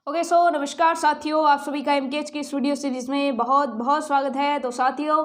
Okay नमस्कार साथियों, आप सभी का एमकेएच की इस वीडियो सीरीज में बहुत बहुत स्वागत है। तो साथियों,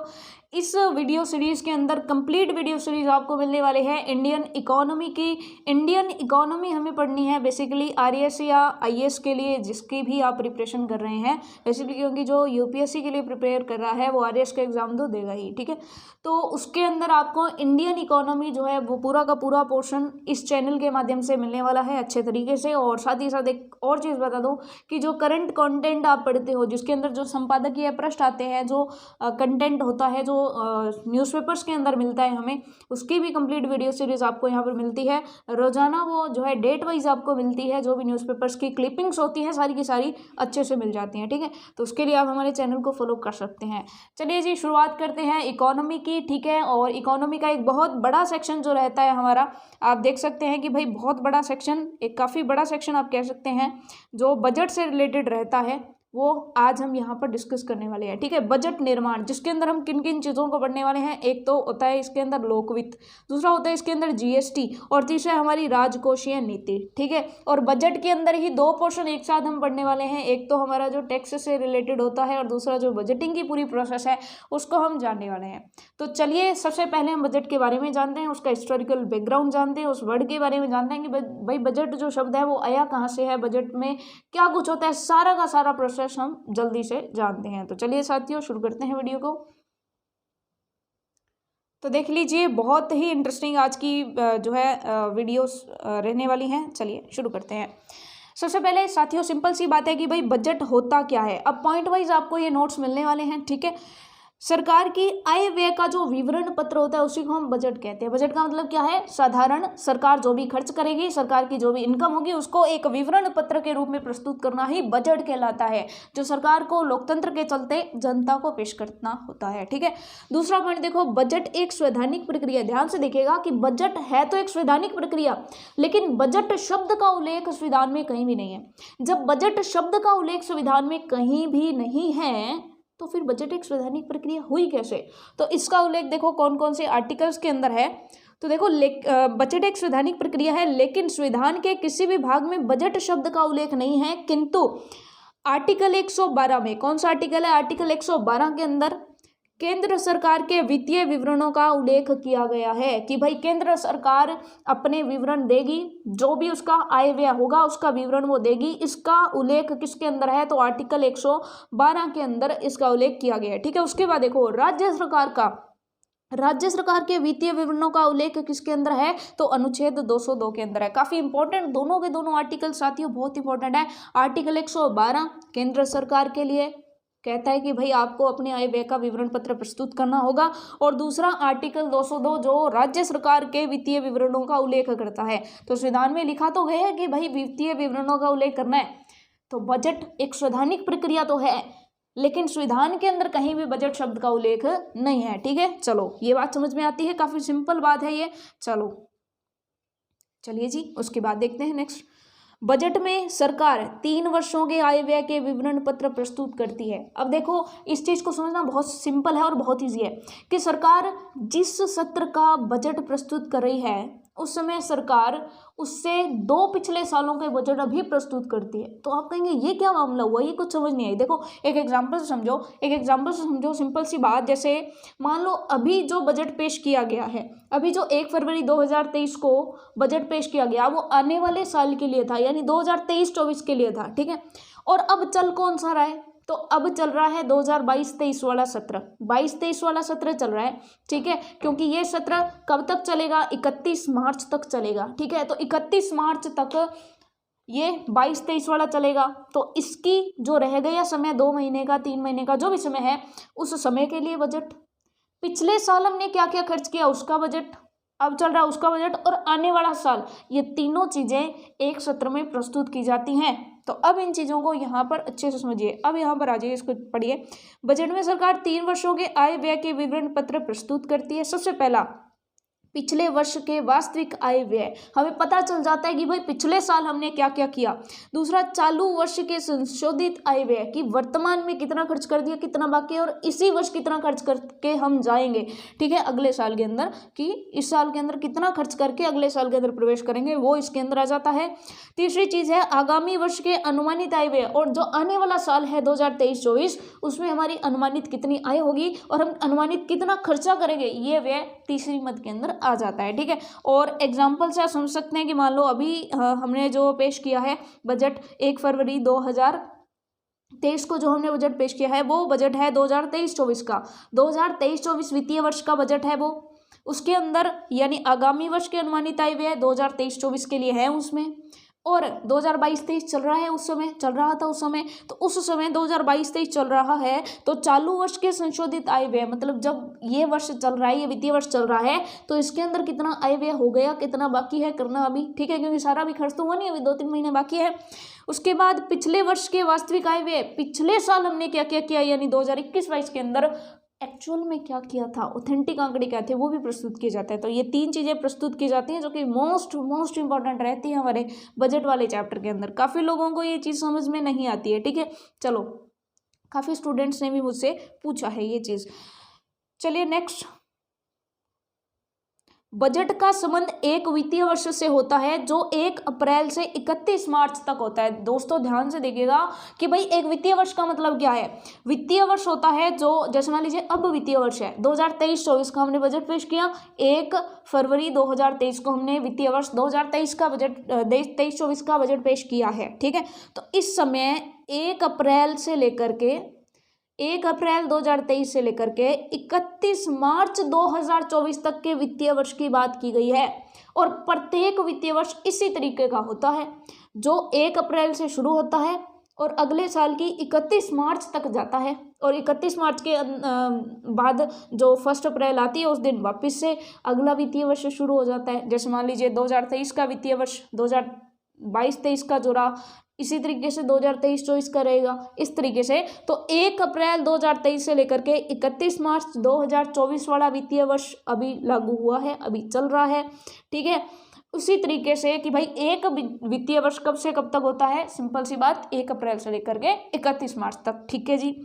इस वीडियो सीरीज के अंदर कंप्लीट वीडियो सीरीज आपको मिलने वाले हैं इंडियन इकोनॉमी की। इंडियन इकोनॉमी हमें पढ़नी है बेसिकली आरएएस या आईएएस के लिए, जिसकी भी आप प्रिपरेशन कर रहे हैं बेसिकली, क्योंकि जो यूपीएससी के लिए प्रिपेयर कर रहा है वो आरएएस का एग्जाम तो देगा ही, ठीक है। तो उसके अंदर आपको इंडियन इकोनॉमी जो है वो पूरा का पूरा पोर्शन इस चैनल के माध्यम से मिलने वाला है अच्छे तरीके से। और साथ ही साथ एक और चीज़ बता दूं कि जो करंट कंटेंट आप पढ़ते हो, जिसके अंदर जो संपादकीय पृष्ठ आते हैं, जो कंटेंट होता है, जो न्यूज़पेपर्स के अंदर मिलता है हमें, उसकी भी कंप्लीट वीडियो सीरीज आपको यहाँ पर मिलती है। रोजाना वो जो है डेट वाइज आपको मिलती है, जो भी न्यूज़पेपर्स की क्लिपिंग्स होती हैं सारी की सारी अच्छे से मिल जाती हैं, ठीक है। तो उसके लिए आप हमारे चैनल को फॉलो कर सकते हैं। चलिए जी, शुरुआत करते हैं इकोनॉमी की, ठीक है। और इकोनॉमी का एक बहुत बड़ा सेक्शन जो रहता है हमारा, आप देख सकते हैं कि भाई बहुत बड़ा सेक्शन, एक काफ़ी बड़ा सेक्शन आप कह सकते हैं, जो बजट से रिलेटेड रहता है, वो आज हम यहाँ पर डिस्कस करने वाले हैं, ठीक है। बजट निर्माण, जिसके अंदर हम किन किन चीज़ों को पढ़ने वाले हैं, एक तो होता है इसके अंदर लोक वित्त, दूसरा होता है इसके अंदर जीएसटी, और तीसरा हमारी राजकोषीय नीति, ठीक है। और बजट के अंदर ही दो पोर्शन एक साथ हम पढ़ने वाले हैं, एक तो हमारा जो टैक्स से रिलेटेड होता है और दूसरा जो बजटिंग की पूरी प्रोसेस है उसको हम जानने वाले हैं। तो चलिए सबसे पहले हम बजट के बारे में जानते हैं, उसका हिस्टोरिकल बैकग्राउंड जानते हैं, उस वर्ड के बारे में जानते हैं कि भाई बजट जो शब्द है वो आया कहाँ से है, बजट में क्या कुछ होता है, सारा का सारा प्रोसेस हम जल्दी से जानते हैं। तो चलिए साथियों, शुरू करते हैं वीडियो को। तो देख लीजिए, बहुत ही इंटरेस्टिंग आज की जो है वीडियोस रहने वाली हैं। चलिए शुरू करते हैं। सबसे पहले साथियों, सिंपल सी बात है कि भाई बजट होता क्या है। अब पॉइंट वाइज आपको ये नोट्स मिलने वाले हैं, ठीक है। सरकार की आय व्यय का जो विवरण पत्र होता है उसी को हम बजट कहते हैं। बजट का मतलब क्या है? साधारण सरकार जो भी खर्च करेगी, सरकार की जो भी इनकम होगी, उसको एक विवरण पत्र के रूप में प्रस्तुत करना ही बजट कहलाता है, जो सरकार को लोकतंत्र के चलते जनता को पेश करना होता है, ठीक है। दूसरा पॉइंट देखो, बजट एक संवैधानिक प्रक्रिया। ध्यान से देखिएगा कि बजट है तो एक संवैधानिक प्रक्रिया, लेकिन बजट शब्द का उल्लेख संविधान में कहीं भी नहीं है। जब बजट शब्द का उल्लेख संविधान में कहीं भी नहीं है तो फिर बजट एक संवैधानिक प्रक्रिया हुई कैसे? तो इसका उल्लेख देखो कौन कौन से आर्टिकल्स के अंदर है। तो देखो, बजट एक संवैधानिक प्रक्रिया है, लेकिन संविधान के किसी भी भाग में बजट शब्द का उल्लेख नहीं है। किंतु आर्टिकल 112 में, कौन सा आर्टिकल है? आर्टिकल 112 के अंदर केंद्र सरकार के वित्तीय विवरणों का उल्लेख किया गया है कि भाई केंद्र सरकार अपने विवरण देगी, जो भी उसका आय व्यय होगा उसका विवरण वो देगी। इसका उल्लेख किसके अंदर है? तो आर्टिकल 112 के अंदर इसका उल्लेख किया गया है, ठीक है। उसके बाद देखो, राज्य सरकार के वित्तीय विवरणों का उल्लेख किसके अंदर है? तो अनुच्छेद 202 के अंदर है। काफी इंपॉर्टेंट दोनों के दोनों आर्टिकल साथियों, बहुत इंपॉर्टेंट है। आर्टिकल 112 केंद्र सरकार के लिए कहता है कि भाई आपको अपने आय व्यय का विवरण पत्र प्रस्तुत करना होगा, और दूसरा आर्टिकल 202 जो राज्य सरकार के वित्तीय विवरणों का उल्लेख करता है। तो संविधान में लिखा तो है कि भाई वित्तीय विवरणों का उल्लेख करना है। तो बजट एक संवैधानिक प्रक्रिया तो है, लेकिन संविधान के अंदर कहीं भी बजट शब्द का उल्लेख नहीं है, ठीक है। चलो, ये बात समझ में आती है, काफी सिंपल बात है ये। चलिए जी, उसके बाद देखते हैं नेक्स्ट। बजट में सरकार 3 वर्षों के आय व्यय के विवरण पत्र प्रस्तुत करती है। अब देखो, इस चीज को समझना बहुत सिंपल है और बहुत ईजी है कि सरकार जिस सत्र का बजट प्रस्तुत कर रही है उस समय सरकार उससे 2 पिछले सालों के बजट अभी प्रस्तुत करती है। तो आप कहेंगे ये क्या मामला हुआ, ये कुछ समझ नहीं आई। देखो, एक एग्जाम्पल से समझो, सिंपल सी बात। जैसे मान लो अभी जो बजट पेश किया गया है, अभी जो 1 फरवरी 2023 को बजट पेश किया गया, वो आने वाले साल के लिए था, यानी 2023-24 के लिए था, ठीक है। और अब चल कौन सा रहा है? तो अब चल रहा है 2022-23 वाला सत्र, 22-23 वाला सत्र चल रहा है, ठीक है। क्योंकि ये सत्र कब तक चलेगा? 31 मार्च तक चलेगा, ठीक है। तो 31 मार्च तक ये 22-23 वाला चलेगा। तो इसकी जो रह गया समय, 2 महीने का, 3 महीने का, जो भी समय है, उस समय के लिए बजट, पिछले साल हमने क्या क्या खर्च किया उसका बजट, अब चल रहा है उसका बजट, और आने वाला साल, ये तीनों चीजें एक सत्र में प्रस्तुत की जाती हैं। तो अब इन चीजों को यहाँ पर अच्छे से समझिए। अब यहाँ पर आ जाइए, इसको पढ़िए। बजट में सरकार 3 वर्षों के आय व्यय के विवरण पत्र प्रस्तुत करती है। सबसे पहला पिछले वर्ष के वास्तविक आय व्यय, हमें पता चल जाता है कि भाई पिछले साल हमने क्या क्या किया। दूसरा, चालू वर्ष के संशोधित आय व्यय कि वर्तमान में कितना खर्च कर दिया, कितना बाकी है, और इसी वर्ष कितना खर्च करके हम जाएंगे, ठीक है, अगले साल के अंदर, कि इस साल के अंदर कितना खर्च करके अगले साल के अंदर प्रवेश करेंगे, वो इसके अंदर आ जाता है। तीसरी चीज है आगामी वर्ष के अनुमानित आय व्यय, और जो आने वाला साल है 2023-24 उसमें हमारी अनुमानित कितनी आय होगी और हम अनुमानित कितना खर्चा करेंगे, ये व्यय तीसरी मद के अंदर आ जाता है, ठीक है। और एग्जाम्पल से आप समझ सकते हैं कि मान लो अभी हमने जो पेश किया है बजट 1 फरवरी 2023 को जो हमने बजट पेश किया है वो बजट है 2023-24 का, 2023-24 वित्तीय वर्ष का बजट है वो। उसके अंदर यानी आगामी वर्ष के अनुमानित आय व्यय 2023-24 के लिए है उसमें, और 2022-23 चल रहा है, उस समय चल रहा था उस समय, तो उस समय 2022-23 चल रहा है तो चालू वर्ष के संशोधित आय व्यय, मतलब जब ये वर्ष चल रहा है, ये वित्तीय वर्ष चल रहा है, तो इसके अंदर कितना आय व्यय हो गया, कितना बाकी है करना अभी, ठीक है, क्योंकि सारा भी खर्च तो हुआ नहीं, अभी 2-3 महीने बाकी है। उसके बाद पिछले वर्ष के वास्तविक आय व्यय, पिछले साल हमने क्या क्या किया, यानी 2021-22 के अंदर एक्चुअल में क्या किया था, ऑथेंटिक आंकड़े क्या थे, वो भी प्रस्तुत किए जाते हैं। तो ये 3 चीज़ें प्रस्तुत की जाती हैं जो कि मोस्ट इंपॉर्टेंट रहती है हमारे बजट वाले चैप्टर के अंदर। काफ़ी लोगों को ये चीज़ समझ में नहीं आती है, ठीक है। चलो, काफ़ी स्टूडेंट्स ने भी मुझसे पूछा है ये चीज़। चलिए नेक्स्ट, बजट का संबंध एक वित्तीय वर्ष से होता है जो 1 अप्रैल से 31 मार्च तक होता है। दोस्तों ध्यान से देखिएगा कि भाई एक वित्तीय वर्ष का मतलब क्या है। वित्तीय वर्ष होता है जो, जैसे मान लीजिए अब वित्तीय वर्ष है 2023-24 का हमने बजट पेश किया, 1 फरवरी 2023 को हमने वित्तीय वर्ष 2023 का बजट 23-24 का बजट पेश किया है, ठीक है। तो इस समय 1 अप्रैल से लेकर के 1 अप्रैल 2023 से लेकर के 31 मार्च 2024 तक के वित्तीय वर्ष की बात की गई है, और प्रत्येक वित्तीय वर्ष इसी तरीके का होता है जो 1 अप्रैल से शुरू होता है और अगले साल की 31 मार्च तक जाता है, और 31 मार्च के बाद जो 1 अप्रैल आती है उस दिन वापस से अगला वित्तीय वर्ष शुरू हो जाता है। जैसे मान लीजिए 2023 का वित्तीय वर्ष 2022-23 का जो रहा, इसी तरीके से 2023-24 का रहेगा, इस तरीके से। तो 1 अप्रैल 2023 से लेकर के 31 मार्च 2024 वाला वित्तीय वर्ष अभी लागू हुआ है, अभी चल रहा है, ठीक है। उसी तरीके से कि भाई एक वित्तीय वर्ष कब से कब तक होता है, सिंपल सी बात 1 अप्रैल से लेकर के 31 मार्च तक, ठीक है जी।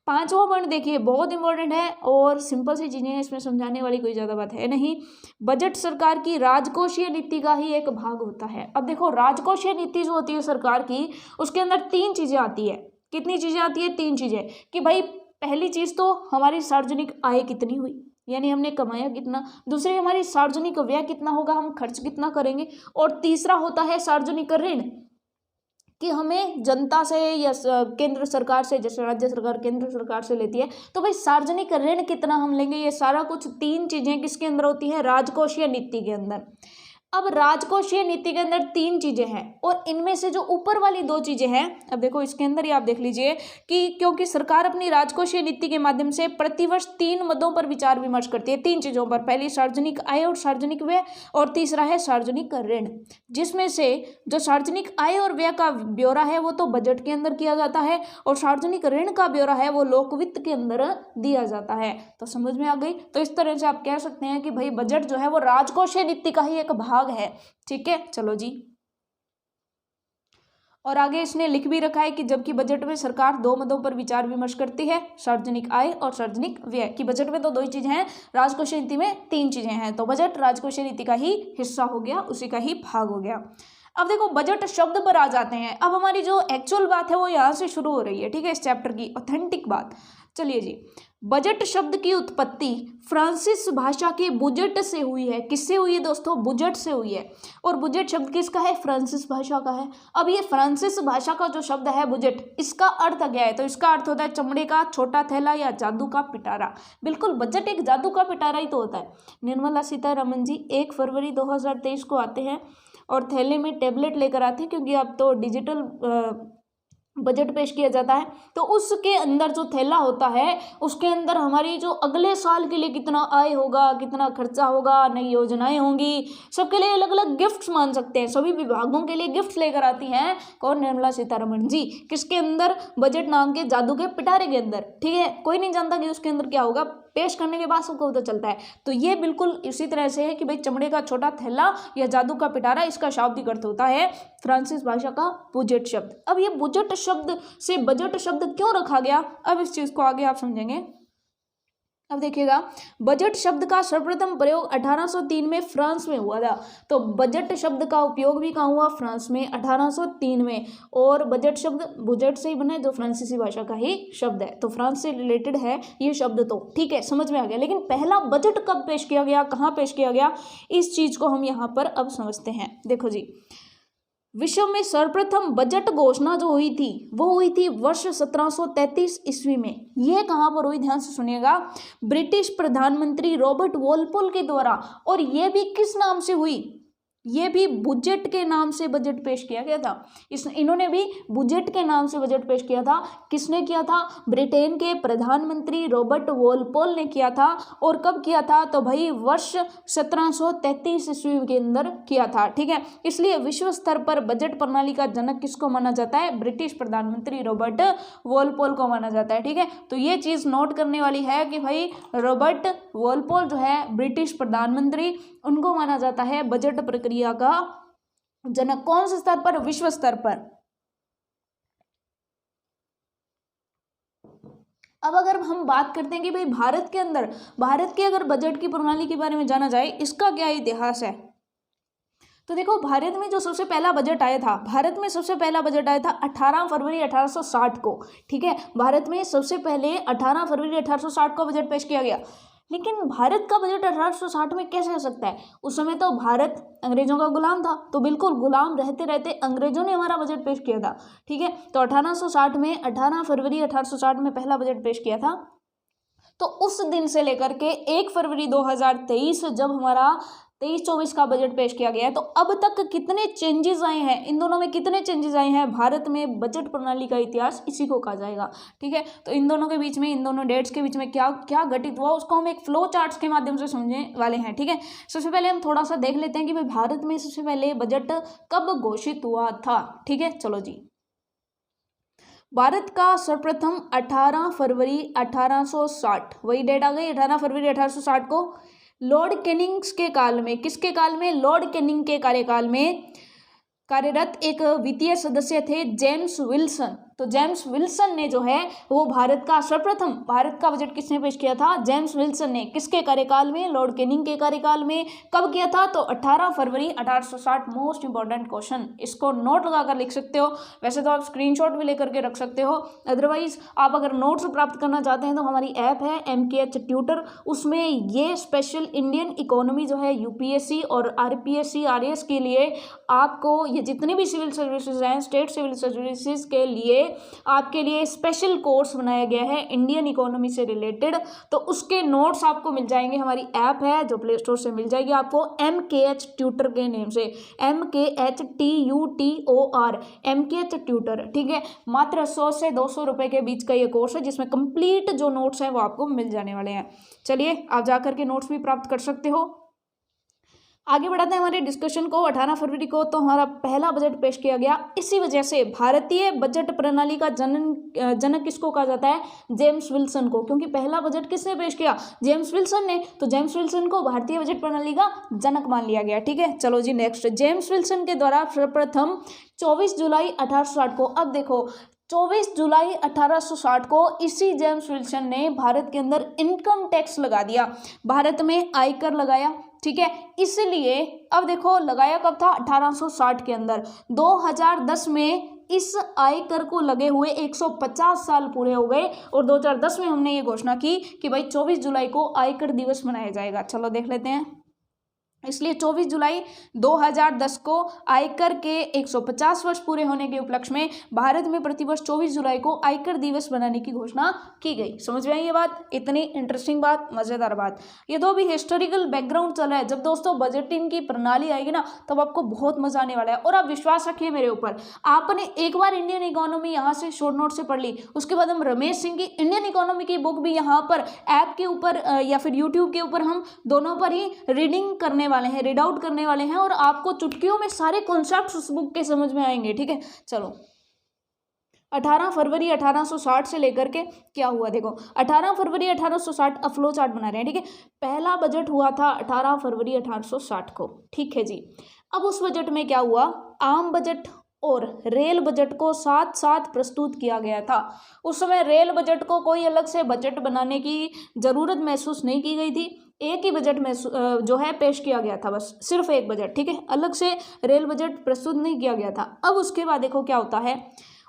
5वां पॉइंट देखिए, बहुत इंपॉर्टेंट है और सिंपल सी चीज़ें हैं, इसमें समझाने वाली कोई ज़्यादा बात है नहीं। बजट सरकार की राजकोषीय नीति का ही एक भाग होता है। अब देखो, राजकोषीय नीति जो होती है सरकार की, उसके अंदर 3 चीज़ें आती है। कितनी चीज़ें आती है? 3 चीज़ें। कि भाई पहली चीज़ तो हमारी सार्वजनिक आय कितनी हुई, यानी हमने कमाया कितना। दूसरी हमारी सार्वजनिक व्यय कितना होगा, हम खर्च कितना करेंगे। और तीसरा होता है सार्वजनिक ऋण, कि हमें जनता से या केंद्र सरकार से, जैसे राज्य सरकार केंद्र सरकार से लेती है, तो भाई सार्वजनिक ऋण कितना हम लेंगे। ये सारा कुछ 3 चीज़ें किसके अंदर होती है? राजकोषीय नीति के अंदर। अब राजकोषीय नीति के अंदर 3 चीजें हैं, और इनमें से जो ऊपर वाली 2 चीजें हैं, अब देखो इसके अंदर ही आप देख लीजिए कि क्योंकि सरकार अपनी राजकोषीय नीति के माध्यम से प्रतिवर्ष 3 मदों पर विचार विमर्श करती है, 3 चीजों पर। पहली सार्वजनिक आय और सार्वजनिक व्यय, और तीसरा है सार्वजनिक ऋण। जिसमें से जो सार्वजनिक आय और व्यय का ब्यौरा है वो तो बजट के अंदर किया जाता है, और सार्वजनिक ऋण का ब्यौरा है वो लोक वित्त के अंदर दिया जाता है। तो समझ में आ गई। तो इस तरह से आप कह सकते हैं कि भाई बजट जो है वो राजकोषीय नीति का ही एक भाग है, ठीक है। चलो जी, और आगे इसने लिख भी रखा है कि जबकि बजट में सरकार 2 मदों पर विचार विमर्श करती है, सार्वजनिक आय और सार्वजनिक व्यय। कि बजट में तो 2 ही चीजें हैं, राजकोषीय नीति में 3 चीजें हैं। तो बजट राजकोषीय नीति का ही हिस्सा हो गया, उसी का ही भाग हो गया। अब देखो बजट शब्द पर आ जाते हैं। अब हमारी जो एक्चुअल बात है वो यहाँ से शुरू हो रही है, ठीक है, इस चैप्टर की ऑथेंटिक बात। चलिए जी, बजट शब्द की उत्पत्ति फ्रांसीसी भाषा के बुजेट से हुई है। किससे हुई है दोस्तों? बुजेट से हुई है। और बुजेट शब्द किसका है? फ्रांसीसी भाषा का है। अब ये फ्रांसीसी भाषा का जो शब्द है बुजेट, इसका अर्थ क्या है? तो इसका अर्थ होता है चमड़े का छोटा थैला या जादू का पिटारा। बिल्कुल, बजट एक जादू का पिटारा ही तो होता है। निर्मला सीतारमण जी 1 फरवरी 2023 को आते हैं और थैले में टेबलेट लेकर आते हैं, क्योंकि अब तो डिजिटल बजट पेश किया जाता है। तो उसके अंदर जो थैला होता है उसके अंदर हमारी जो अगले साल के लिए कितना आय होगा, कितना खर्चा होगा, नई योजनाएं होंगी, सबके लिए अलग अलग गिफ्ट्स मान सकते हैं। सभी विभागों के लिए गिफ्ट्स लेकर आती हैं कौन? निर्मला सीतारमण जी। किसके अंदर? बजट नाम के जादू के पिटारे के अंदर, ठीक है। कोई नहीं जानता कि उसके अंदर क्या होगा, पेश करने के बाद सबको पता चलता है। तो ये बिल्कुल इसी तरह से है कि भाई चमड़े का छोटा थैला या जादू का पिटारा, इसका शाब्दिक अर्थ होता है फ्रांसीसी भाषा का बुजेट शब्द। अब ये बुजेट शब्द से बजट शब्द क्यों रखा गया, अब इस चीज को आगे आप समझेंगे। अब देखिएगा, बजट शब्द का सर्वप्रथम प्रयोग 1803 में फ्रांस में हुआ था। तो बजट शब्द का उपयोग भी कहाँ हुआ, फ्रांस में 1803 में। और बजट शब्द बुजेट से ही बना है, जो फ्रांसीसी भाषा का ही शब्द है, तो फ्रांस से रिलेटेड है ये शब्द। तो ठीक है, समझ में आ गया। लेकिन पहला बजट कब पेश किया गया, कहाँ पेश किया गया, इस चीज को हम यहाँ पर अब समझते हैं। देखो जी, विश्व में सर्वप्रथम बजट घोषणा जो हुई थी वो हुई थी वर्ष 1733 ईस्वी में। ये कहाँ पर हुई, ध्यान से सुनिएगा, ब्रिटिश प्रधानमंत्री रॉबर्ट वॉलपोल के द्वारा। और ये भी किस नाम से हुई, ये भी बुजेट के नाम से बजट पेश किया गया था। इन्होंने भी बुजेट के नाम से बजट पेश किया था। किसने किया था, ब्रिटेन के प्रधानमंत्री रॉबर्ट वॉलपोल ने किया था। और कब किया था, तो भाई वर्ष 1733 ईस्वी के अंदर किया था। ठीक है, इसलिए विश्व स्तर पर बजट प्रणाली का जनक किसको माना जाता है, ब्रिटिश प्रधानमंत्री रॉबर्ट वॉलपोल को माना जाता है। ठीक है, तो ये चीज नोट करने वाली है कि भाई रॉबर्ट वॉलपोल जो है ब्रिटिश प्रधानमंत्री, उनको माना जाता है बजट प्रक्रिया का जनक। कौन से स्तर पर, विश्व स्तर पर। अब अगर हम बात करते हैं कि भाई भारत के अंदर, भारत के अगर बजट की प्रणाली के बारे में जाना जाए, इसका क्या इतिहास है, तो देखो भारत में जो सबसे पहला बजट आया था, भारत में सबसे पहला बजट आया था 18 फरवरी 1860 को। ठीक है, भारत में सबसे पहले 18 फरवरी 1860 को बजट पेश किया गया। लेकिन भारत का बजट 1860 में कैसे हो सकता है, उस समय तो भारत अंग्रेजों का गुलाम था, तो बिल्कुल गुलाम रहते रहते अंग्रेजों ने हमारा बजट पेश किया था। ठीक है, तो 1860 में 18 फरवरी 1860 में पहला बजट पेश किया था। तो उस दिन से लेकर के 1 फरवरी 2023 जब हमारा 23-24 का बजट पेश किया गया है, तो अब तक कितने चेंजेस आए हैं, इन दोनों में कितने चेंजेस आए हैं भारत में, बजट प्रणाली का इतिहास इसी को कहा जाएगा। ठीक है, तो इन दोनों के बीच में, इन दोनों डेट्स के बीच में क्या क्या घटित हुआ, उसको हम एक फ्लो चार्ट्स के माध्यम से समझने वाले हैं। ठीक है, सबसे पहले हम थोड़ा सा देख लेते हैं कि भाई भारत में सबसे पहले बजट कब घोषित हुआ था। ठीक है, चलो जी, भारत का सर्वप्रथम 18 फरवरी 1860, वही डेट आ गई 18 फरवरी 1860 को, लॉर्ड कैनिंग्स के काल में। किसके काल में, लॉर्ड कैनिंग के कार्यकाल में कार्यरत एक वित्तीय सदस्य थे जेम्स विल्सन। तो जेम्स विल्सन ने जो है वो भारत का सर्वप्रथम, भारत का बजट किसने पेश किया था, जेम्स विल्सन ने। किसके कार्यकाल में, लॉर्ड कैनिंग के कार्यकाल में। कब किया था, तो 18 फरवरी 1860। मोस्ट इंपॉर्टेंट क्वेश्चन, इसको नोट लगाकर लिख सकते हो, वैसे तो आप स्क्रीनशॉट भी लेकर के रख सकते हो, अदरवाइज आप अगर नोट्स प्राप्त करना चाहते हैं तो हमारी ऐप है MKH ट्यूटर, उसमें ये स्पेशल इंडियन इकोनॉमी जो है UPSC और RPSC RAS के लिए आपको, ये जितनी भी सिविल सर्विसेज हैं, स्टेट सिविल सर्विसेज के लिए आपके लिए स्पेशल कोर्स बनाया गया है इंडियन इकोनॉमी से रिलेटेड। तो उसके नोट्स आपको मिल जाएंगे, हमारी ऐप है जो प्ले स्टोर से मिल जाएगी आपको, MKH ट्यूटर के नेम से, MKHTUTOR, MKH ट्यूटर। ठीक है, मात्र 100 से 200 रुपए के बीच का ये कोर्स है, जिसमें कंप्लीट जो नोट्स हैं वो आपको मिल जाने वाले हैं। चलिए, आप जाकर के नोट्स भी प्राप्त कर सकते हो। आगे बढ़ाते हैं हमारे डिस्कशन को। 18 फरवरी को तो हमारा पहला बजट पेश किया गया। इसी वजह से भारतीय बजट प्रणाली का जनक किसको कहा जाता है, जेम्स विल्सन को, क्योंकि पहला बजट किसने पेश किया, जेम्स विल्सन ने। तो जेम्स विल्सन को भारतीय बजट प्रणाली का जनक मान लिया गया। ठीक है, चलो जी नेक्स्ट, जेम्स विल्सन के द्वारा सर्वप्रथम 24 जुलाई 1860 को, अब देखो 24 जुलाई 1860 को इसी जेम्स विल्सन ने भारत के अंदर इनकम टैक्स लगा दिया, भारत में आयकर लगाया। ठीक है, इसलिए अब देखो लगाया कब था, 1860 के अंदर। 2010 में इस आयकर को लगे हुए 150 साल पूरे हो गए, और 2010 में हमने ये घोषणा की कि भाई 24 जुलाई को आयकर दिवस मनाया जाएगा। चलो देख लेते हैं, इसलिए 24 जुलाई 2010 को आयकर के 150 वर्ष पूरे होने के उपलक्ष्य में भारत में प्रतिवर्ष 24 जुलाई को आयकर दिवस बनाने की घोषणा की गई। समझ में आई ये बात, इतनी इंटरेस्टिंग बात, मजेदार बात। ये तो अभी हिस्टोरिकल बैकग्राउंड चल रहा है, जब दोस्तों बजटिंग की प्रणाली आएगी ना तब आपको बहुत मजा आने वाला है। और आप विश्वास रखिए मेरे ऊपर, आपने एक बार इंडियन इकोनॉमी यहाँ से शॉर्ट नोट से पढ़ ली, उसके बाद हम रमेश सिंह की इंडियन इकोनॉमी की बुक भी यहाँ पर ऐप के ऊपर या फिर यूट्यूब के ऊपर हम दोनों पर ही रीडिंग करने वाले हैं, रीड आउट करने वाले हैं, और आपको चुटकियों में सारे कॉन्सेप्ट्स उस बुक के समझ में आएंगे। ठीक है, चलो 18 फरवरी 1860 से लेकर के क्या हुआ, देखो 18 फरवरी 1860 फ्लो चार्ट बना रहे हैं, ठीक है। पहला बजट हुआ था 18 फरवरी 1860 को, ठीक है जी। अब उस बजट में क्या हुआ, आम बजट और रेल बजट को साथ साथ प्रस्तुत किया गया था। उस समय रेल बजट को कोई अलग से बजट बनाने की जरूरत महसूस नहीं की गई थी, एक ही बजट में जो है पेश किया गया था, बस सिर्फ एक बजट, ठीक है। अलग से रेल बजट प्रस्तुत नहीं किया गया था। अब उसके बाद देखो क्या होता है,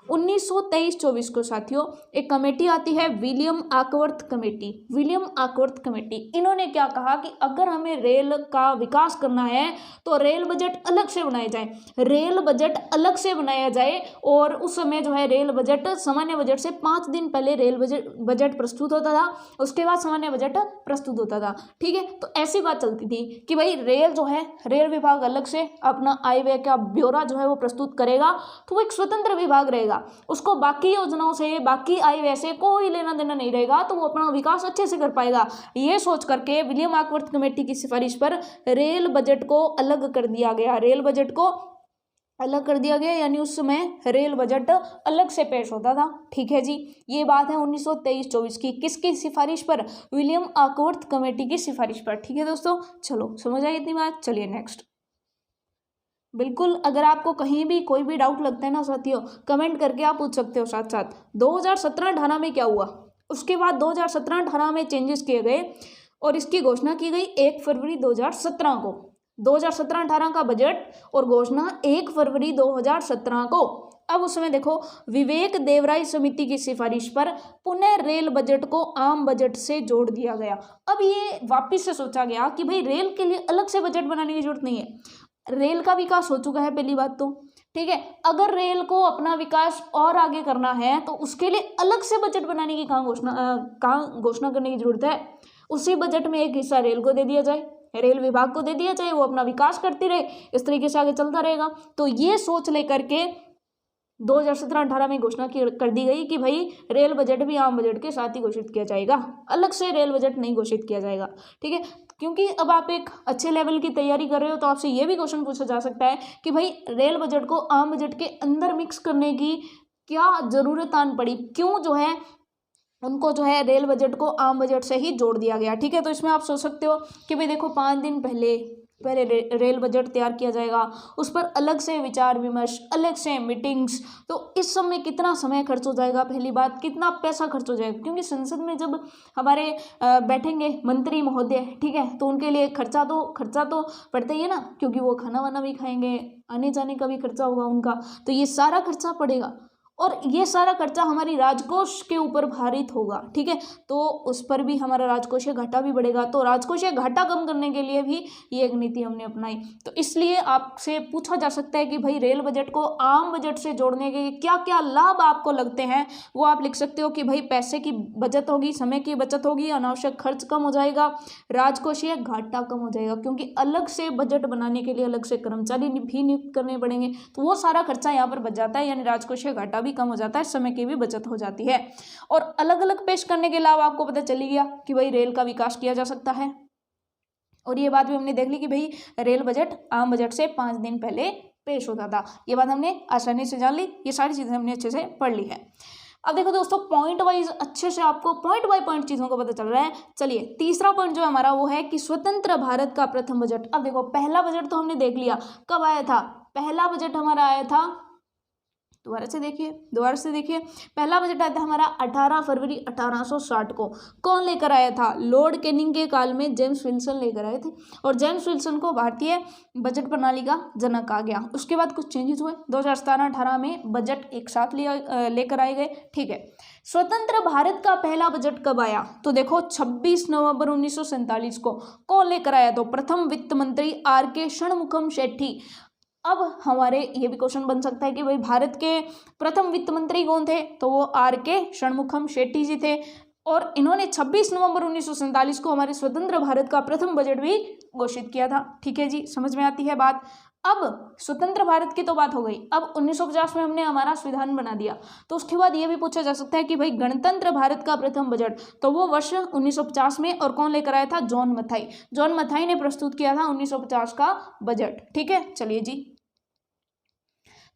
1923-24 को साथियों एक कमेटी आती है, विलियम आकवर्थ कमेटी। विलियम आकवर्थ कमेटी, इन्होंने क्या कहा कि अगर हमें रेल का विकास करना है तो रेल बजट अलग से बनाया जाए, रेल बजट अलग से बनाया जाए। और उस समय जो है रेल बजट सामान्य बजट से 5 दिन पहले रेल बजट प्रस्तुत होता था, उसके बाद सामान्य बजट प्रस्तुत होता था, ठीक है। तो ऐसी बात चलती थी कि भाई रेल जो है, रेल विभाग अलग से अपना आय व्यय का ब्यौरा जो है वो प्रस्तुत करेगा, तो वो एक स्वतंत्र विभाग रहेगा, उसको बाकी योजनाओं से, बाकी आय व्यय से कोई लेना देना नहीं रहेगा, तो वो अपना विकास अच्छे से कर पाएगा। ये सोच करके विलियम आकवर्थ कमेटी की सिफारिश पर रेल बजट को अलग कर दिया गया, रेल बजट को अलग कर दिया गया, यानी उस समय रेल बजट अलग से पेश होता था, ठीक है जी। ये बात है 1923-24 की, किसकी सिफारिश पर, विलियम आकवर्थ कमेटी की सिफारिश पर, ठीक है दोस्तों। चलो समझ आई इतनी बात, चलिए नेक्स्ट। बिल्कुल, अगर आपको कहीं भी कोई भी डाउट लगता है ना साथियों, कमेंट करके आप पूछ सकते हो। साथ साथ 2017-18 में क्या हुआ, उसके बाद 2017-18 में चेंजेस किए गए और इसकी घोषणा की गई 1 फरवरी 2017 को। 2017-18 का बजट और घोषणा 1 फरवरी 2017 को। अब उसमें देखो, विवेक देवराय समिति की सिफारिश पर पुनः रेल बजट को आम बजट से जोड़ दिया गया। अब ये वापिस से सोचा गया कि भाई रेल के लिए अलग से बजट बनाने की जरूरत नहीं है, रेल का विकास हो चुका है पहली बात तो, ठीक है। अगर रेल को अपना विकास और आगे करना है तो उसके लिए अलग से बजट बनाने की कहाँ घोषणा करने की जरूरत है। उसी बजट में एक हिस्सा रेल को दे दिया जाए, रेल विभाग को दे दिया जाए, वो अपना विकास करती रहे, इस तरीके से आगे चलता रहेगा। तो ये सोच लेकर के 2017-18 में घोषणा कर दी गई कि भाई रेल बजट भी आम बजट के साथ ही घोषित किया जाएगा, अलग से रेल बजट नहीं घोषित किया जाएगा, ठीक है। क्योंकि अब आप एक अच्छे लेवल की तैयारी कर रहे हो तो आपसे ये भी क्वेश्चन पूछा जा सकता है कि भाई रेल बजट को आम बजट के अंदर मिक्स करने की क्या जरूरत आन पड़ी, क्यों जो है उनको जो है रेल बजट को आम बजट से ही जोड़ दिया गया, ठीक है। तो इसमें आप सोच सकते हो कि भाई देखो 5 दिन पहले रेल बजट तैयार किया जाएगा, उस पर अलग से विचार विमर्श, अलग से मीटिंग्स, तो इस सब में कितना समय खर्च हो जाएगा, पहली बात कितना पैसा खर्च हो जाएगा, क्योंकि संसद में जब हमारे बैठेंगे मंत्री महोदय, ठीक है, तो उनके लिए खर्चा तो पड़ता ही है ना, क्योंकि वो खाना वाना भी खाएंगे, आने जाने का भी खर्चा होगा उनका, तो ये सारा खर्चा पड़ेगा और ये सारा खर्चा हमारी राजकोष के ऊपर भारित होगा, ठीक है। तो उस पर भी हमारा राजकोषीय घाटा भी बढ़ेगा, तो राजकोषीय घाटा कम करने के लिए भी ये एक नीति हमने अपनाई। तो इसलिए आपसे पूछा जा सकता है कि भाई रेल बजट को आम बजट से जोड़ने के क्या क्या लाभ आपको लगते हैं, वो आप लिख सकते हो कि भाई पैसे की बचत होगी, समय की बचत होगी, अनावश्यक खर्च कम हो जाएगा, राजकोषीय घाटा कम हो जाएगा, क्योंकि अलग से बजट बनाने के लिए अलग से कर्मचारी भी नियुक्त करने पड़ेंगे, तो वो सारा खर्चा यहाँ पर बच जाता है, यानी राजकोषीय घाटा कम हो जाता है, समय की भी बचत हो जाती है। और अलग अलग पेश करने के अलावा आपको पता चली गया कि भाई रेल का विकास किया जा सकता है, और ये बात भी हमने देख ली कि भाई रेल बजट आम बजट से 5 दिन पहले पेश होता था, ये बात हमने आसानी से जान ली, ये सारी चीजें हमने अच्छे से पढ़ ली है। अब देखो दोस्तों, पॉइंट वाइज अच्छे से आपको पॉइंट बाय पॉइंट चीजों को पता चल रहा है। चलिए तीसरा पॉइंट जो हमारा वो है कि स्वतंत्र भारत का प्रथम बजट। अब देखो पहला बजट तो हमने देख लिया, कब आया था, पहला बजट हमारा आया था, दोबारा से देखिए पहला बजट आया था हमारा 18 फरवरी 1860 को। कौन लेकर आया था, लॉर्ड कैनिंग के काल में जेम्स विल्सन लेकर आए थे, और जेम्स विल्सन को भारतीय बजट प्रणाली का जनक कहा गया। उसके बाद कुछ चेंजेस हुए, 2017-18 में बजट एक साथ लेकर आए गए, ठीक है। स्वतंत्र भारत का पहला बजट कब आया, तो देखो 26 नवंबर 1947 को। कौन लेकर आया, तो प्रथम वित्त मंत्री आर.के. षणमुखम शेट्टी। अब हमारे ये भी क्वेश्चन बन सकता है कि भाई भारत के प्रथम वित्त मंत्री कौन थे, तो वो आर.के. षणमुखम शेट्टी जी थे, और इन्होंने 26 नवंबर 1947 को हमारे स्वतंत्र भारत का प्रथम बजट भी घोषित किया था, ठीक है जी, समझ में आती है बात। अब स्वतंत्र भारत की तो बात हो गई, अब 1950 में हमने हमारा संविधान बना दिया, तो उसके बाद ये भी पूछा जा सकता है कि भाई गणतंत्र भारत का प्रथम बजट, तो वो वर्ष 1950 में, और कौन लेकर आया था, जॉन मथाई ने प्रस्तुत किया था 1950 का बजट, ठीक है। चलिए जी,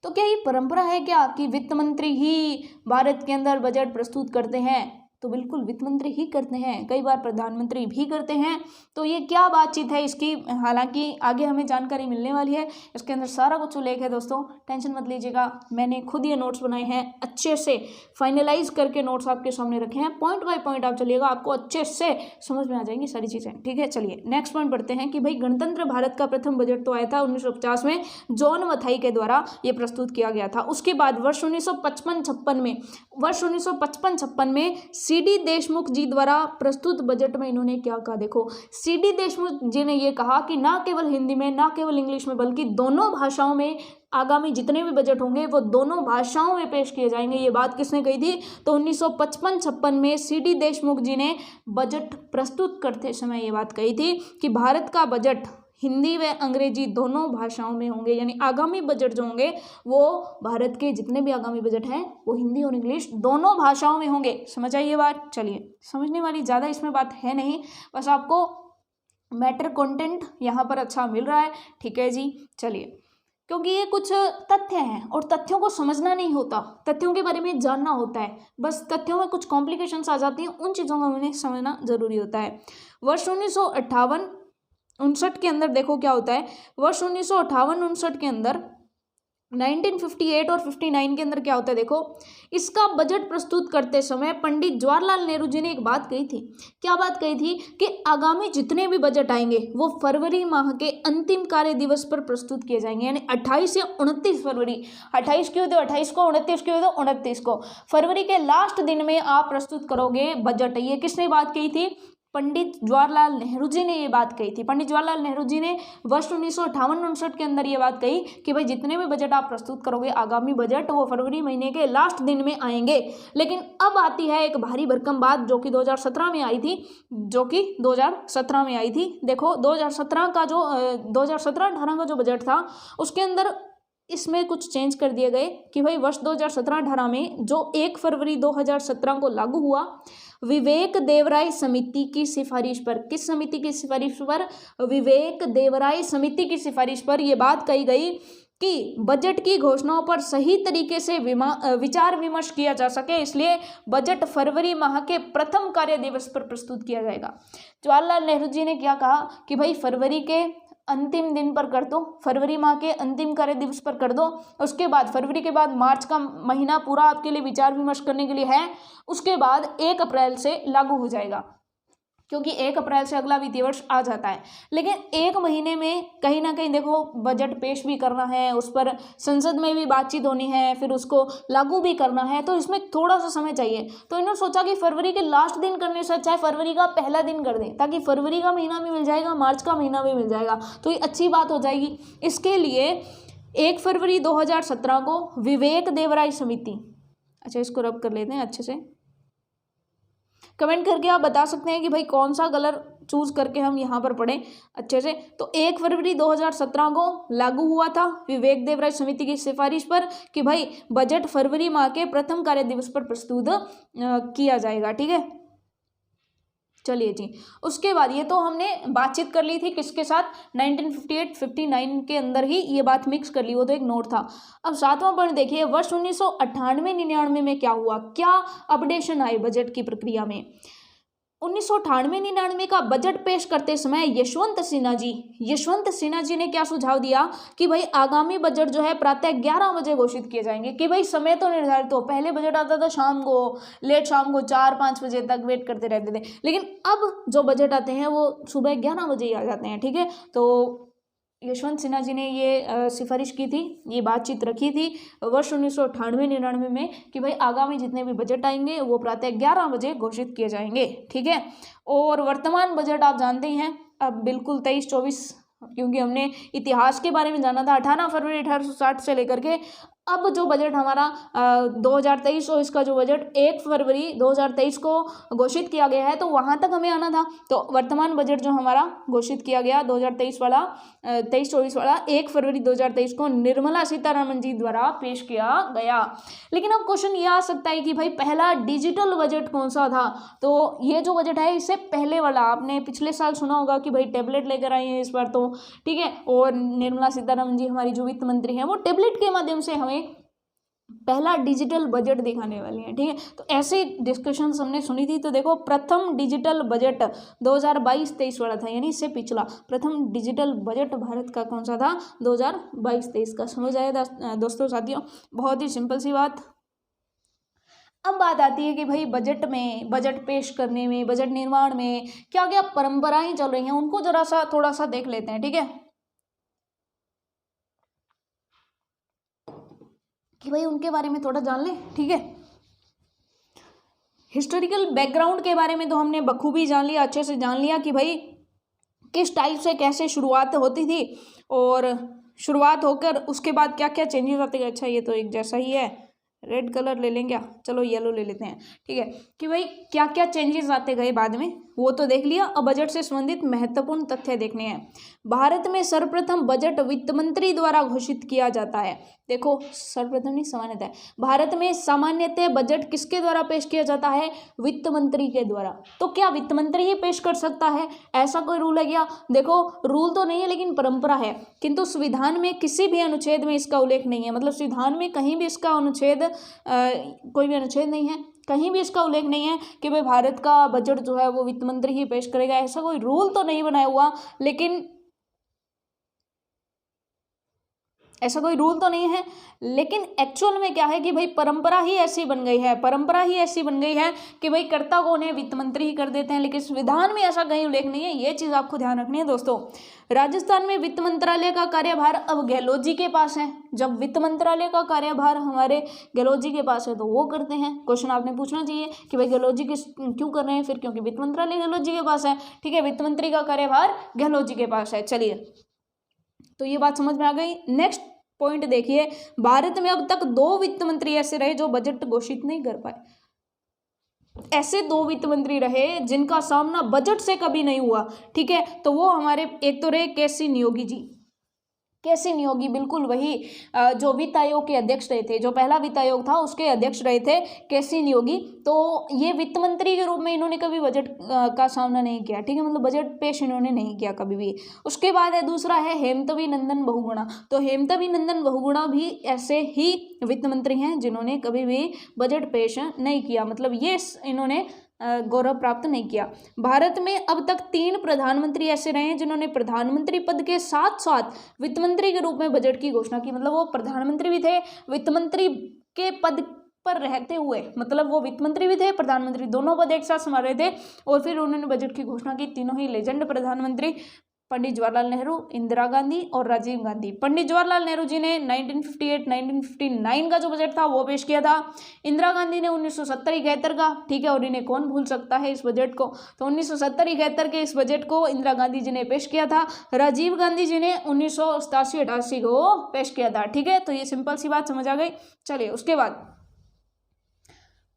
तो क्या ये परंपरा है क्या कि वित्त मंत्री ही भारत के अंदर बजट प्रस्तुत करते हैं? तो बिल्कुल वित्त मंत्री ही करते हैं, कई बार प्रधानमंत्री भी करते हैं। तो ये क्या बातचीत है इसकी, हालांकि आगे हमें जानकारी मिलने वाली है, इसके अंदर सारा कुछ उल्लेख है दोस्तों, टेंशन मत लीजिएगा। मैंने खुद ये नोट्स बनाए हैं, अच्छे से फाइनलाइज करके नोट्स आपके सामने रखे हैं, पॉइंट बाय पॉइंट आप चलिएगा, आपको अच्छे से समझ में आ जाएंगी सारी चीज़ें, ठीक है। चलिए नेक्स्ट पॉइंट पढ़ते हैं कि भाई गणतंत्र भारत का प्रथम बजट तो आया था 1950 में, जॉन मथाई के द्वारा ये प्रस्तुत किया गया था। उसके बाद वर्ष 1955-56 में सीडी देशमुख जी द्वारा प्रस्तुत बजट में इन्होंने क्या कहा, देखो सीडी देशमुख जी ने ये कहा कि ना केवल हिंदी में, ना केवल इंग्लिश में, बल्कि दोनों भाषाओं में आगामी जितने भी बजट होंगे वो दोनों भाषाओं में पेश किए जाएंगे। ये बात किसने कही थी? तो 1955-56 में सीडी देशमुख जी ने बजट प्रस्तुत करते समय ये बात कही थी कि भारत का बजट हिंदी व अंग्रेजी दोनों भाषाओं में होंगे, यानी आगामी बजट जो होंगे वो भारत के जितने भी आगामी बजट हैं वो हिंदी और इंग्लिश दोनों भाषाओं में होंगे। समझ आई ये बात? चलिए, समझने वाली ज़्यादा इसमें बात है नहीं, बस आपको मैटर कंटेंट यहाँ पर अच्छा मिल रहा है, ठीक है जी। चलिए, क्योंकि ये कुछ तथ्य हैं और तथ्यों को समझना नहीं होता, तथ्यों के बारे में जानना होता है, बस तथ्यों में कुछ कॉम्प्लिकेशंस आ जाती हैं, उन चीज़ों को हमें समझना जरूरी होता है। वर्ष 1958-59 के अंदर देखो क्या होता है, वर्ष 1958-59 के अंदर 1958 और 59 के अंदर क्या होता है, देखो इसका बजट प्रस्तुत करते समय पंडित जवाहरलाल नेहरू जी ने एक बात कही थी। क्या बात कही थी? कि आगामी जितने भी बजट आएंगे वो फरवरी माह के अंतिम कार्य दिवस पर प्रस्तुत किए जाएंगे, यानी 28 या 29 फरवरी, 28 क्यों दो 28 को, 29 क्यों दो 29 को, फरवरी के लास्ट दिन में आप प्रस्तुत करोगे बजट। ये किसने बात कही थी? पंडित जवाहरलाल नेहरू जी ने ये बात कही थी। पंडित जवाहरलाल नेहरू जी ने वर्ष 1958-59 के अंदर ये बात कही कि भाई जितने भी बजट आप प्रस्तुत करोगे आगामी बजट वो फरवरी महीने के लास्ट दिन में आएंगे। लेकिन अब आती है एक भारी भरकम बात जो कि 2017 में आई थी, देखो 2017-18 का जो बजट था उसके अंदर इसमें कुछ चेंज कर दिए गए कि भाई वर्ष 2017-18 में जो 1 फरवरी 2017 को लागू हुआ, विवेक देवराय समिति की सिफारिश पर, किस समिति की सिफारिश पर? विवेक देवराय समिति की सिफारिश पर यह बात कही गई कि बजट की घोषणाओं पर सही तरीके से विचार विमर्श किया जा सके, इसलिए बजट फरवरी माह के प्रथम कार्य दिवस पर प्रस्तुत किया जाएगा। जवाहरलाल नेहरू जी ने क्या कहा कि भाई फरवरी के अंतिम दिन पर कर दो, फरवरी माह के अंतिम कार्य दिवस पर कर दो, उसके बाद फरवरी के बाद मार्च का महीना पूरा आपके लिए विचार विमर्श करने के लिए है, उसके बाद 1 अप्रैल से लागू हो जाएगा, क्योंकि 1 अप्रैल से अगला वित्तीय वर्ष आ जाता है। लेकिन 1 महीने में कहीं ना कहीं देखो बजट पेश भी करना है, उस पर संसद में भी बातचीत होनी है, फिर उसको लागू भी करना है, तो इसमें थोड़ा सा समय चाहिए। तो इन्होंने सोचा कि फरवरी के लास्ट दिन करने से अच्छा है फरवरी का पहला दिन कर दें, ताकि फरवरी का महीना भी मिल जाएगा, मार्च का महीना भी मिल जाएगा, तो ये अच्छी बात हो जाएगी। इसके लिए 1 फरवरी 2017 को विवेक देवराय समिति, अच्छा इसको रब कर लेते हैं अच्छे से, कमेंट करके आप बता सकते हैं कि भाई कौन सा कलर चूज करके हम यहाँ पर पढ़ें अच्छे से। तो 1 फरवरी 2017 को लागू हुआ था विवेक देवराय समिति की सिफारिश पर कि भाई बजट फरवरी माह के प्रथम कार्य दिवस पर प्रस्तुत किया जाएगा, ठीक है। चलिए जी, उसके बाद ये तो हमने बातचीत कर ली थी किसके साथ, 1958-59 के अंदर ही ये बात मिक्स कर ली, वो तो एक नोट था। अब 7वां पॉइंट देखिए, वर्ष 1998-99 में क्या हुआ, क्या अपडेशन आए बजट की प्रक्रिया में। 1998-99 का बजट पेश करते समय यशवंत सिन्हा जी ने क्या सुझाव दिया कि भाई आगामी बजट जो है प्रातः 11 बजे घोषित किए जाएंगे, कि भाई समय तो निर्धारित हो। पहले बजट आता था शाम को, लेट शाम को 4-5 बजे तक वेट करते रहते थे, लेकिन अब जो बजट आते हैं वो सुबह 11 बजे ही आ जाते हैं, ठीक है। तो यशवंत सिन्हा जी ने ये सिफारिश की थी, ये बातचीत रखी थी वर्ष 1998-99 में कि भाई आगामी जितने भी बजट आएंगे वो प्रातः 11 बजे घोषित किए जाएंगे, ठीक है। और वर्तमान बजट आप जानते ही हैं अब बिल्कुल 23-24, क्योंकि हमने इतिहास के बारे में जाना था 18 फरवरी 1860 से लेकर के अब जो बजट हमारा 2023 और इसका जो बजट 1 फरवरी 2023 को घोषित किया गया है, तो वहाँ तक हमें आना था। तो वर्तमान बजट जो हमारा घोषित किया गया 2023 वाला 23-24 वाला 1 फरवरी 2023 को निर्मला सीतारमण जी द्वारा पेश किया गया। लेकिन अब क्वेश्चन ये आ सकता है कि भाई पहला डिजिटल बजट कौन सा था। तो ये जो बजट है इससे पहले वाला आपने पिछले साल सुना होगा कि भाई टेबलेट लेकर आई हैं इस बार, तो ठीक है। और निर्मला सीतारमण जी हमारी जो वित्त मंत्री हैं वो टेबलेट के माध्यम से हमें पहला डिजिटल बजट दिखाने वाली है, ठीक है। तो ऐसे डिस्कशन हमने सुनी थी। तो देखो प्रथम डिजिटल बजट 2022-23 वाला था, यानी इससे पिछला प्रथम डिजिटल बजट भारत का कौन सा था, 2022-23 का। समझ आया दोस्तों साथियों, बहुत ही सिंपल सी बात। अब बात आती है कि भाई बजट में, बजट पेश करने में, बजट निर्माण में क्या क्या परंपराएं चल रही हैं, उनको जरा सा थोड़ा सा देख लेते हैं, ठीक है, कि भाई उनके बारे में थोड़ा जान लें, ठीक है। हिस्टोरिकल बैकग्राउंड के बारे में तो हमने बखूबी जान लिया, अच्छे से जान लिया कि भाई किस टाइप से कैसे शुरुआत होती थी और शुरुआत होकर उसके बाद क्या क्या चेंजेस आते गए। अच्छा ये तो एक जैसा ही है, रेड कलर ले लें क्या, चलो येलो ले लेते हैं, ठीक है, कि भाई क्या क्या चेंजेस आते गए बाद में, वो तो देख लिया। अब बजट से संबंधित महत्वपूर्ण तथ्य देखने हैं। भारत में सर्वप्रथम बजट वित्त मंत्री द्वारा घोषित किया जाता है। देखो सर्वप्रथम नहीं, सामान्यतः भारत में सामान्यतः बजट किसके द्वारा पेश किया जाता है, वित्त मंत्री के द्वारा। तो क्या वित्त मंत्री ही पेश कर सकता है, ऐसा कोई रूल है क्या? देखो रूल तो नहीं है लेकिन परंपरा है, किंतु संविधान में किसी भी अनुच्छेद में इसका उल्लेख नहीं है। मतलब संविधान में कहीं भी इसका अनुच्छेद कोई भी अनुच्छेद नहीं है, कहीं भी इसका उल्लेख नहीं है कि भाई भारत का बजट जो है वो वित्त मंत्री ही पेश करेगा। ऐसा कोई रूल तो नहीं बनाया हुआ, लेकिन ऐसा कोई रूल तो नहीं है, लेकिन एक्चुअल में क्या है कि भाई परंपरा ही ऐसी बन गई है, परंपरा ही ऐसी बन गई है कि भाई कर्ता कौन है, वित्त मंत्री ही कर देते हैं। लेकिन संविधान में ऐसा कहीं उल्लेख नहीं है, ये चीज़ आपको ध्यान रखनी है दोस्तों। राजस्थान में वित्त मंत्रालय का कार्यभार अब गहलोत जी के पास है। जब वित्त मंत्रालय का कार्यभार हमारे गहलोत जी के पास है तो वो करते हैं। क्वेश्चन आपने पूछना चाहिए कि भाई गहलोत जी क्यों कर रहे हैं, फिर क्योंकि वित्त मंत्रालय गहलोत जी के पास है, ठीक है, वित्त मंत्री का कार्यभार गहलोत जी के पास है। चलिए, तो ये बात समझ में आ गई। नेक्स्ट पॉइंट देखिए, भारत में अब तक 2 वित्त मंत्री ऐसे रहे जो बजट घोषित नहीं कर पाए। ऐसे 2 वित्त मंत्री रहे जिनका सामना बजट से कभी नहीं हुआ, ठीक है। तो वो हमारे एक तो रहे के.सी. नियोगी जी। के.सी. नियोगी बिल्कुल वही जो वित्त आयोग के अध्यक्ष रहे थे, जो पहला वित्त आयोग था उसके अध्यक्ष रहे थे के.सी. नियोगी। तो ये वित्त मंत्री के रूप में इन्होंने कभी बजट का सामना नहीं किया, ठीक है, मतलब बजट पेश इन्होंने नहीं किया कभी भी। उसके बाद है दूसरा है हेमंतवी नंदन बहुगुणा। तो हेमंतवी नंदन बहुगुणा भी ऐसे ही वित्त मंत्री हैं जिन्होंने कभी भी बजट पेश नहीं किया, मतलब ये इन्होंने गौरव प्राप्त नहीं किया। भारत में अब तक 3 प्रधानमंत्री ऐसे रहे हैं जिन्होंने प्रधानमंत्री पद के साथ साथ वित्त मंत्री के रूप में बजट की घोषणा की। मतलब वो प्रधानमंत्री भी थे, वित्त मंत्री के पद पर रहते हुए, मतलब वो वित्त मंत्री भी थे, प्रधानमंत्री, दोनों पद एक साथ संभाल रहे थे और फिर उन्होंने बजट की घोषणा की। तीनों ही लेजेंड प्रधानमंत्री, पंडित जवाहरलाल नेहरू, इंदिरा गांधी और राजीव गांधी। पंडित जवाहरलाल नेहरू जी ने 1958-1959 का जो बजट था वो पेश किया था। इंदिरा गांधी ने 1970-71 का, ठीक है, और इन्हें कौन भूल सकता है इस बजट को। तो 1970-71 के इस बजट को इंदिरा गांधी जी ने पेश किया था। राजीव गांधी जी ने 1987-88 को पेश किया था, ठीक है। तो ये सिंपल सी बात समझ आ गई। चलिए, उसके बाद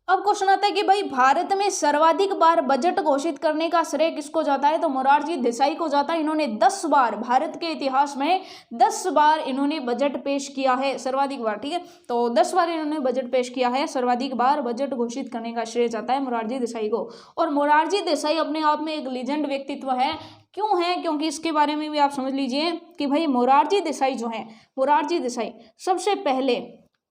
अब क्वेश्चन आता है कि भाई भारत में सर्वाधिक बार बजट घोषित करने का श्रेय किसको जाता है? तो मोरारजी देसाई को जाता है। इन्होंने 10 बार, भारत के इतिहास में 10 बार इन्होंने बजट पेश किया है, सर्वाधिक बार, ठीक है। तो 10 बार इन्होंने बजट पेश किया है, सर्वाधिक बार बजट घोषित करने का श्रेय जाता है मोरारजी देसाई को। और मोरारजी देसाई अपने आप में एक लीजेंड व्यक्तित्व है। क्यों है? क्योंकि इसके बारे में भी आप समझ लीजिए कि भाई मोरारजी देसाई जो हैं, मोरारजी देसाई सबसे पहले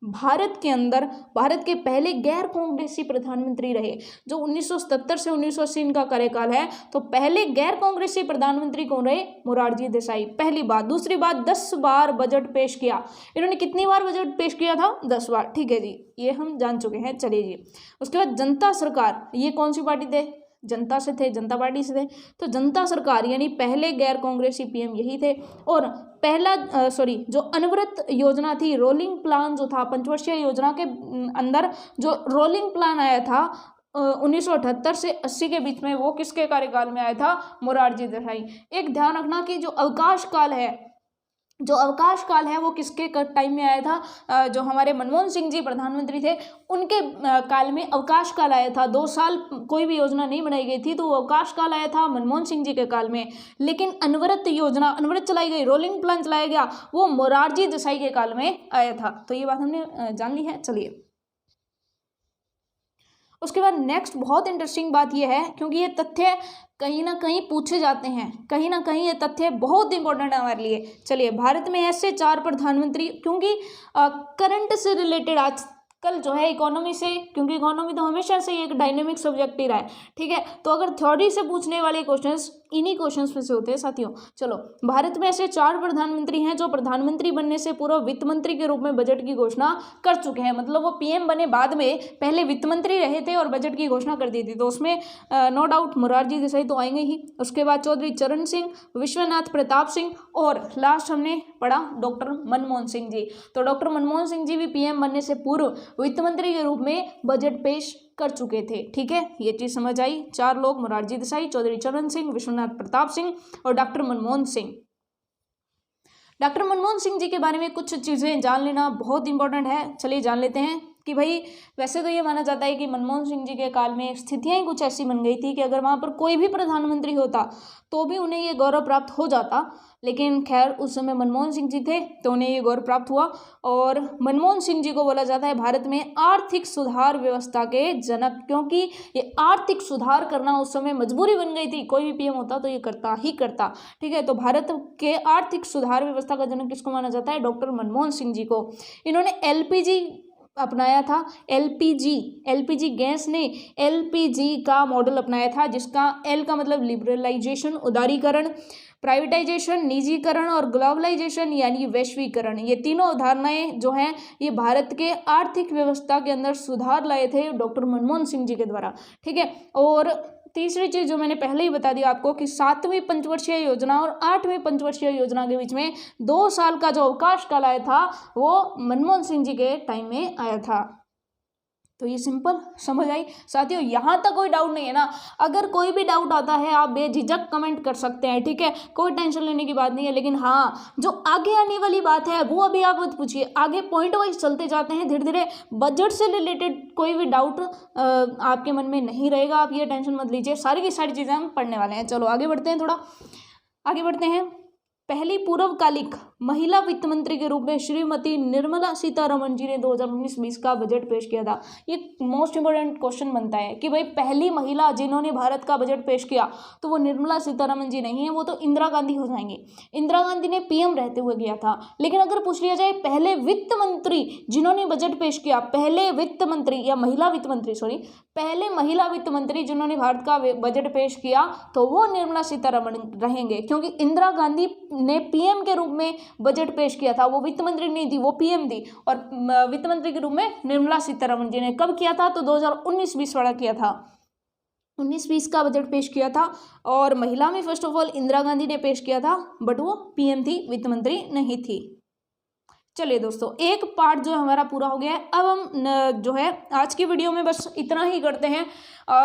भारत के अंदर, भारत के पहले गैर कांग्रेसी प्रधानमंत्री रहे। जो 1977 से 1980 का कार्यकाल है, तो पहले गैर कांग्रेसी प्रधानमंत्री कौन रहे? मोरारजी देसाई, पहली बात। दूसरी बात, 10 बार बजट पेश किया। इन्होंने कितनी बार बजट पेश किया था? 10 बार, ठीक है जी, ये हम जान चुके हैं। चलिए जी, उसके बाद जनता सरकार, ये कौन सी पार्टी थे? जनता से थे, जनता पार्टी से थे। तो जनता सरकार यानी पहले गैर कांग्रेसी पीएम यही थे। और पहला जो अनवरत योजना थी, रोलिंग प्लान जो था, पंचवर्षीय योजना के अंदर जो रोलिंग प्लान आया था 1978 से 80 के बीच में, वो किसके कार्यकाल में आया था? मोरारजी देसाई। एक ध्यान रखना कि जो अवकाश काल है वो किसके टाइम में आया था? जो हमारे मनमोहन सिंह जी प्रधानमंत्री थे उनके काल में अवकाश काल आया था। 2 साल कोई भी योजना नहीं बनाई गई थी, तो वो अवकाश काल आया था मनमोहन सिंह जी के काल में। लेकिन अनवरत योजना, अनवरत चलाई गई, रोलिंग प्लान चलाया गया, वो मोरारजी देसाई के काल में आया था। तो ये बात हमने जान ली है। चलिए, उसके बाद नेक्स्ट बहुत इंटरेस्टिंग बात यह है, क्योंकि ये तथ्य कहीं ना कहीं पूछे जाते हैं, कहीं ना कहीं ये तथ्य बहुत इंपॉर्टेंट है हमारे लिए। चलिए, भारत में ऐसे 4 प्रधानमंत्री, क्योंकि करंट से रिलेटेड आज कल जो है इकोनॉमी से, क्योंकि इकोनॉमी तो हमेशा से एक डायनेमिक सब्जेक्ट ही रहा है, ठीक है। तो अगर थ्योरी से पूछने वाले क्वेश्चंस इन्हीं क्वेश्चंस में से होते हैं साथियों। चलो, भारत में ऐसे 4 प्रधानमंत्री हैं जो प्रधानमंत्री बनने से पूर्व वित्त मंत्री के रूप में बजट की घोषणा कर चुके हैं। मतलब वो पीएम बने बाद में, पहले वित्त मंत्री रहे थे और बजट की घोषणा कर दी थी। तो उसमें नो डाउट मोरारजी देसाई तो आएंगे ही। उसके बाद चौधरी चरण सिंह, विश्वनाथ प्रताप सिंह और लास्ट हमने पढ़ा डॉक्टर मनमोहन सिंह जी। तो डॉक्टर मनमोहन सिंह जी भी पीएम बनने से पूर्व वित्त मंत्री के रूप में बजट पेश कर चुके थे, ठीक है। ये चीज समझ आई। 4 लोग, मोरारजी देसाई, चौधरी चरण सिंह, विश्वनाथ प्रताप सिंह और डॉक्टर मनमोहन सिंह। डॉक्टर मनमोहन सिंह जी के बारे में कुछ चीज़ें जान लेना बहुत इंपॉर्टेंट है। चलिए जान लेते हैं कि भाई वैसे तो ये माना जाता है कि मनमोहन सिंह जी के काल में स्थितियां ही कुछ ऐसी बन गई थी कि अगर वहाँ पर कोई भी प्रधानमंत्री होता तो भी उन्हें ये गौरव प्राप्त हो जाता। लेकिन खैर, उस समय मनमोहन सिंह जी थे तो उन्हें ये गौरव प्राप्त हुआ। और मनमोहन सिंह जी को बोला जाता है भारत में आर्थिक सुधार व्यवस्था के जनक, क्योंकि ये आर्थिक सुधार करना उस समय मजबूरी बन गई थी। कोई भी पीएम होता तो ये करता ही करता, ठीक है। तो भारत के आर्थिक सुधार व्यवस्था का जनक किसको माना जाता है? डॉक्टर मनमोहन सिंह जी को। इन्होंने एलपीजी अपनाया था। एलपीजी गैस ने एलपीजी का मॉडल अपनाया था, जिसका एल का मतलब लिबरलाइजेशन, उदारीकरण, प्राइवेटाइजेशन, निजीकरण और ग्लोबलाइजेशन यानी वैश्वीकरण। ये तीनों अवधारणाएं जो हैं ये भारत के आर्थिक व्यवस्था के अंदर सुधार लाए थे डॉक्टर मनमोहन सिंह जी के द्वारा, ठीक है। और तीसरी चीज जो मैंने पहले ही बता दिया आपको कि 7वीं पंचवर्षीय योजना और 8वीं पंचवर्षीय योजना के बीच में 2 साल का जो अवकाश काल आया था वो मनमोहन सिंह जी के टाइम में आया था। तो ये सिंपल समझ आई साथियों। यहाँ तक कोई डाउट नहीं है ना? अगर कोई भी डाउट आता है आप बेझिझक कमेंट कर सकते हैं, ठीक है, कोई टेंशन लेने की बात नहीं है। लेकिन हाँ, जो आगे आने वाली बात है वो अभी आप मत पूछिए, आगे पॉइंट वाइज चलते जाते हैं धीरे धीरे। बजट से रिलेटेड कोई भी डाउट आपके मन में नहीं रहेगा, आप ये टेंशन मत लीजिए। सारी की सारी चीज़ें हम पढ़ने वाले हैं। चलो आगे बढ़ते हैं, थोड़ा आगे बढ़ते हैं। पहली पूर्वकालिक महिला वित्त मंत्री के रूप में श्रीमती निर्मला सीतारमण जी ने 2019-20 का बजट पेश किया था। ये मोस्ट इंपोर्टेंट क्वेश्चन बनता है कि भाई पहली महिला जिन्होंने भारत का बजट पेश किया तो वो निर्मला सीतारमण जी नहीं है, वो तो इंदिरा गांधी हो जाएंगे। इंदिरा गांधी ने पीएम रहते हुए किया था। लेकिन अगर पूछ लिया जाए पहले वित्त मंत्री जिन्होंने बजट पेश किया, पहले वित्त मंत्री या महिला वित्त मंत्री, सॉरी, पहले महिला वित्त मंत्री जिन्होंने भारत का बजट पेश किया तो वो निर्मला सीतारमण रहेंगे, क्योंकि इंदिरा गांधी ने पीएम के रूप में बजट पेश किया था। वो वित्त मंत्री नहीं थी, वो पीएम थी। और वित्त मंत्री के रूप में निर्मला सीतारमण जी ने कब किया था? तो 2019-20 वाला किया था, 19-20 का बजट पेश किया था। और महिला में first of all Indira Gandhi ने पेश किया था, बट वो पीएम थी, वित्त मंत्री नहीं थी। चलिए दोस्तों, एक पार्ट जो है हमारा पूरा हो गया है। अब हम जो है आज की वीडियो में बस इतना ही करते हैं।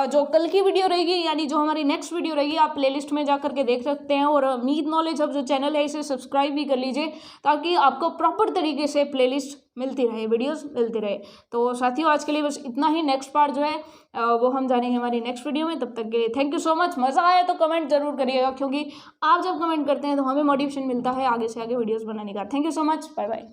जो कल की वीडियो रहेगी यानी जो हमारी नेक्स्ट वीडियो रहेगी आप प्लेलिस्ट में जा करके देख सकते हैं। और मीत नॉलेज हब जो चैनल है इसे सब्सक्राइब भी कर लीजिए ताकि आपको प्रॉपर तरीके से प्लेलिस्ट मिलती रहे, वीडियोस मिलती रहे। तो साथियों आज के लिए बस इतना ही। नेक्स्ट पार्ट जो है वो हम जानेंगे हमारी नेक्स्ट वीडियो में। तब तक के लिए थैंक यू सो मच। मज़ा आया तो कमेंट जरूर करिएगा, क्योंकि आप जब कमेंट करते हैं तो हमें मोटिवेशन मिलता है आगे से आगे वीडियोज़ बनाने का। Thank you so much, bye bye.